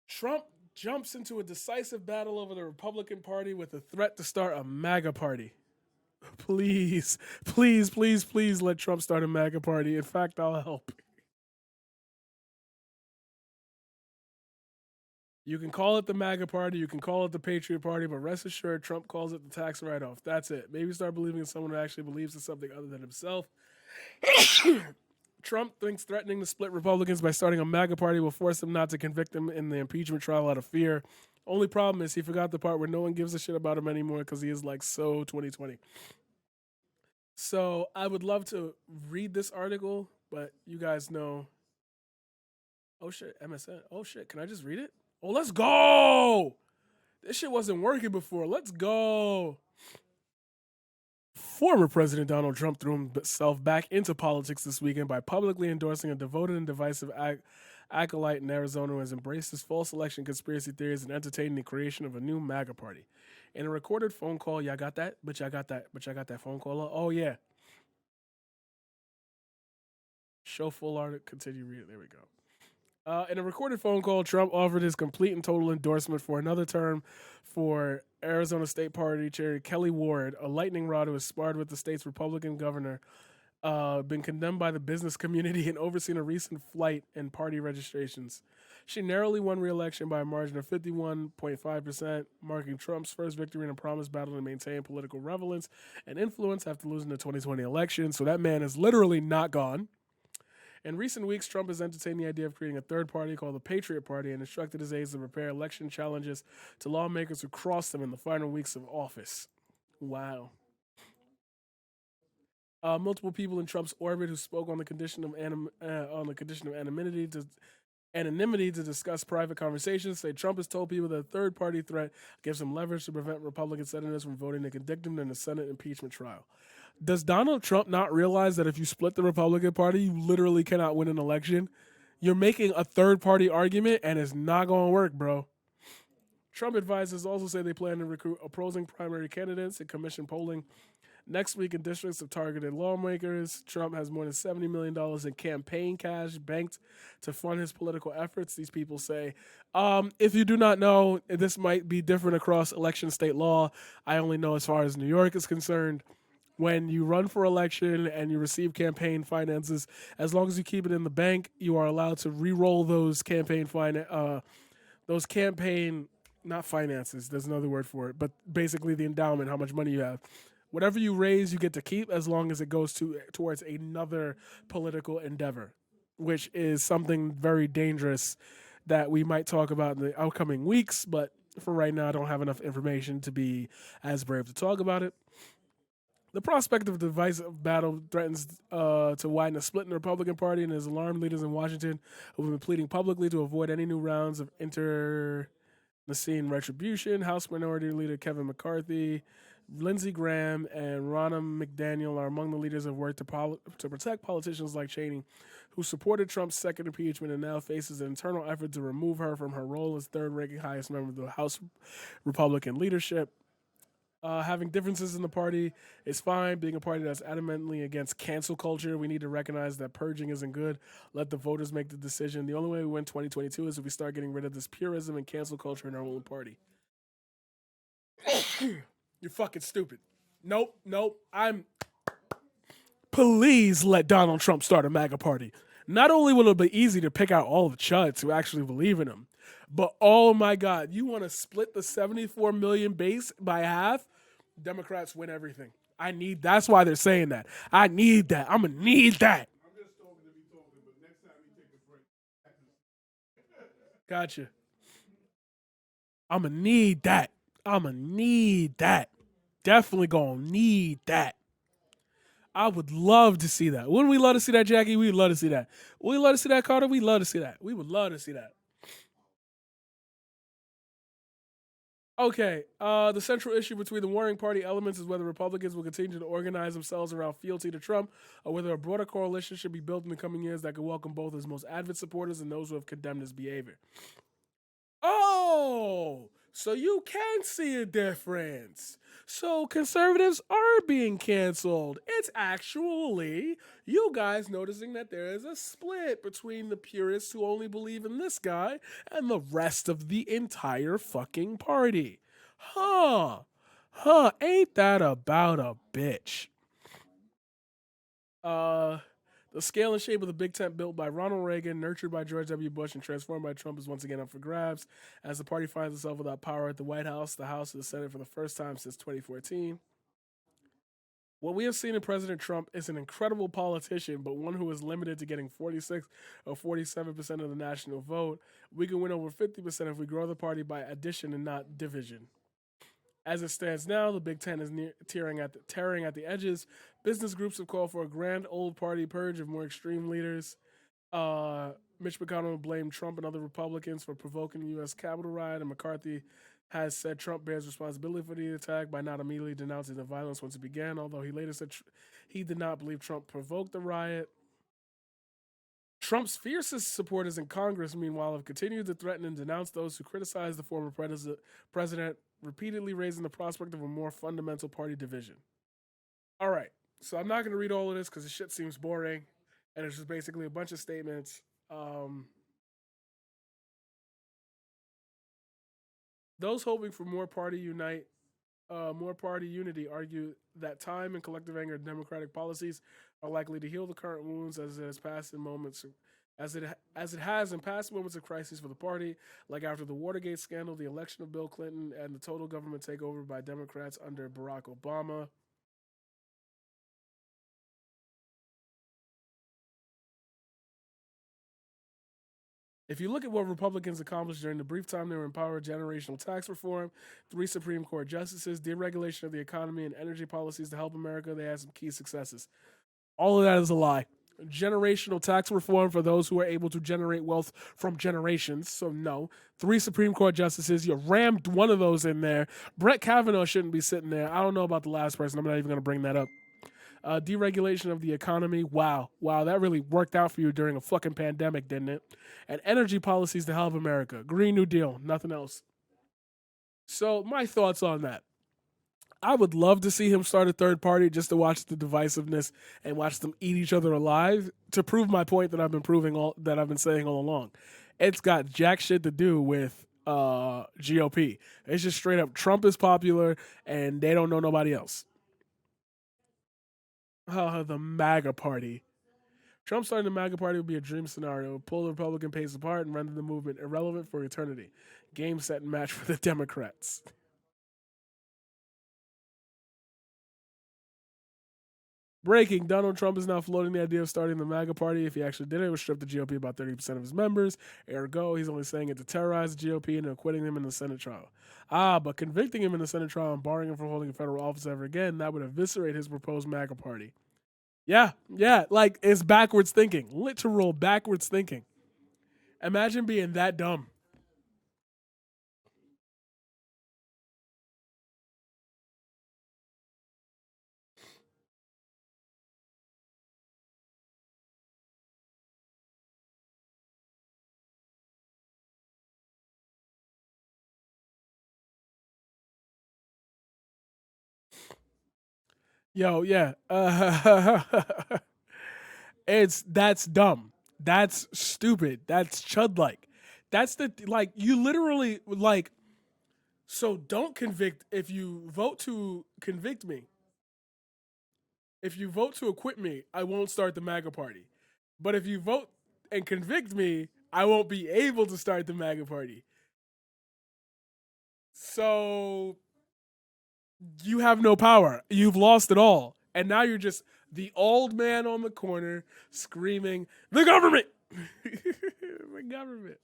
Trump jumps into a decisive battle over the Republican Party with a threat to start a MAGA party. Please, please, please, please let Trump start a MAGA party. In fact, I'll help. You can call it the MAGA party, you can call it the Patriot Party, but rest assured, Trump calls it the tax write off. That's it. Maybe start believing in someone who actually believes in something other than himself. Trump thinks threatening to split Republicans by starting a MAGA party will force them not to convict him in the impeachment trial out of fear. Only problem is he forgot the part where no one gives a shit about him anymore because he is like so 2020. So I would love to read this article, but you guys know. Oh shit, MSN. Oh shit, can I just read it? Oh, let's go! This shit wasn't working before. Let's go. Former President Donald Trump threw himself back into politics this weekend by publicly endorsing a devoted and divisive acolyte in Arizona who has embraced his false election conspiracy theories and entertained the creation of a new MAGA party. In a recorded phone call, y'all got that? But y'all got that. But y'all got that phone call. Oh yeah. Show full article. Continue reading. There we go. In a recorded phone call, Trump offered his complete and total endorsement for another term for Arizona State Party Chair Kelly Ward, a lightning rod who has sparred with the state's Republican governor, been condemned by the business community and overseen a recent flight in party registrations. She narrowly won re-election by a margin of 51.5%, marking Trump's first victory in a promised battle to maintain political relevance and influence after losing the 2020 election. So that man is literally not gone. In recent weeks, Trump has entertained the idea of creating a third party called the Patriot Party and instructed his aides to prepare election challenges to lawmakers who cross them in the final weeks of office. Wow. Multiple people in Trump's orbit who spoke on the condition of anonymity to discuss private conversations say Trump has told people that a third party threat gives him leverage to prevent Republican senators from voting to convict him in the Senate impeachment trial. Does Donald Trump not realize that if you split the Republican Party, you literally cannot win an election? You're making a third party argument and it's not going to work, bro. Trump advisors also say they plan to recruit opposing primary candidates and commission polling next week in districts of targeted lawmakers. Trump has more than $70 million in campaign cash banked to fund his political efforts, these people say. If you do not know, this might be different across election state law. I only know as far as New York is concerned. When you run for election and you receive campaign finances, as long as you keep it in the bank, you are allowed to re-roll those campaign not finances. There's another word for it, but basically the endowment, how much money you have. Whatever you raise, you get to keep as long as it goes towards another political endeavor, which is something very dangerous that we might talk about in the upcoming weeks. But for right now, I don't have enough information to be as brave to talk about it. The prospect of a divisive battle threatens to widen a split in the Republican Party and has alarmed leaders in Washington who have been pleading publicly to avoid any new rounds of internecine retribution. House Minority Leader Kevin McCarthy, Lindsey Graham, and Ronna McDaniel are among the leaders who have worked to protect politicians like Cheney, who supported Trump's second impeachment and now faces an internal effort to remove her from her role as third-ranking highest member of the House Republican leadership. Having differences in the party is fine. Being a party that's adamantly against cancel culture, we need to recognize that purging isn't good. Let the voters make the decision. The only way we win 2022 is if we start getting rid of this purism and cancel culture in our own party. You're fucking stupid. Nope, nope. Please let Donald Trump start a MAGA party. Not only will it be easy to pick out all the chuds who actually believe in him, but oh my God, you want to split the 74 million base by half? Democrats win everything. That's why they're saying that. I need that. I'm going to need that. I'm just talking to be talking, but next time you take a break. Gotcha. I'm going to need that. I'm going to need that. Definitely going to need that. I would love to see that. Wouldn't we love to see that, Jackie? We'd love to see that. Would we love to see that, Carter? We'd love to see that. We would love to see that. Okay, the central issue between the warring party elements is whether Republicans will continue to organize themselves around fealty to Trump or whether a broader coalition should be built in the coming years that could welcome both his most avid supporters and those who have condemned his behavior. Oh, So you can see a difference. So conservatives are being canceled. It's actually you guys noticing that there is a split between the purists who only believe in this guy and the rest of the entire fucking party. Huh. Huh. Ain't that about a bitch? Uh, the scale and shape of the big tent built by Ronald Reagan, nurtured by George W. Bush, and transformed by Trump is once again up for grabs as the party finds itself without power at the White House, the House, and the Senate for the first time since 2014. What we have seen in President Trump is an incredible politician, but one who is limited to getting 46 or 47% of the national vote. We can win over 50% if we grow the party by addition and not division. As it stands now, the Big Ten is tearing at the edges. Business groups have called for a grand old party purge of more extreme leaders. Mitch McConnell blamed Trump and other Republicans for provoking the U.S. Capitol riot, and McCarthy has said Trump bears responsibility for the attack by not immediately denouncing the violence once it began, although he later said he did not believe Trump provoked the riot. Trump's fiercest supporters in Congress, meanwhile, have continued to threaten and denounce those who criticize the former president, repeatedly raising the prospect of a more fundamental party division. All right, so I'm not going to read all of this because the shit seems boring, and it's just basically a bunch of statements. Those hoping for more party unity argue that time and collective anger at democratic policies are likely to heal the current wounds as it has passed in moments as it has in past moments of crisis for the party, like after the Watergate scandal, the election of Bill Clinton, and the total government takeover by Democrats under Barack Obama. If you look at what Republicans accomplished during the brief time they were in power, generational tax reform, 3 Supreme Court justices, deregulation of the economy, and energy policies to help America, they had some key successes. All of that is a lie. Generational tax reform for those who are able to generate wealth from generations. So, no. 3 Supreme Court justices, you rammed one of those in there. Brett Kavanaugh shouldn't be sitting there. I don't know about the last person. I'm not even going to bring that up. Deregulation of the economy. Wow. Wow, that really worked out for you during a fucking pandemic, didn't it? And energy policies to help America. Green New Deal, nothing else. So, my thoughts on that. I would love to see him start a third party just to watch the divisiveness and watch them eat each other alive to prove my point that I've been saying all along. It's got jack shit to do with GOP. It's just straight up Trump is popular and they don't know nobody else. The MAGA party. Trump starting the MAGA party would be a dream scenario. Pull the Republican pace apart and render the movement irrelevant for eternity. Game, set, and match for the Democrats. Breaking: Donald Trump is now floating the idea of starting the MAGA party. If he actually did it, it would strip the GOP about 30% of his members. Ergo, he's only saying it to terrorize the GOP and acquitting him in the Senate trial. But convicting him in the Senate trial and barring him from holding a federal office ever again, that would eviscerate his proposed MAGA party. Yeah, yeah, like it's backwards thinking. Literal backwards thinking. Imagine being that dumb. Yo, yeah. That's dumb. That's stupid. That's chud like. That's the like you literally like so don't convict if you vote to convict me. If you vote to acquit me, I won't start the MAGA party. But if you vote and convict me, I won't be able to start the MAGA party. So you have no power. You've lost it all. And now you're just the old man on the corner screaming, the government! The government.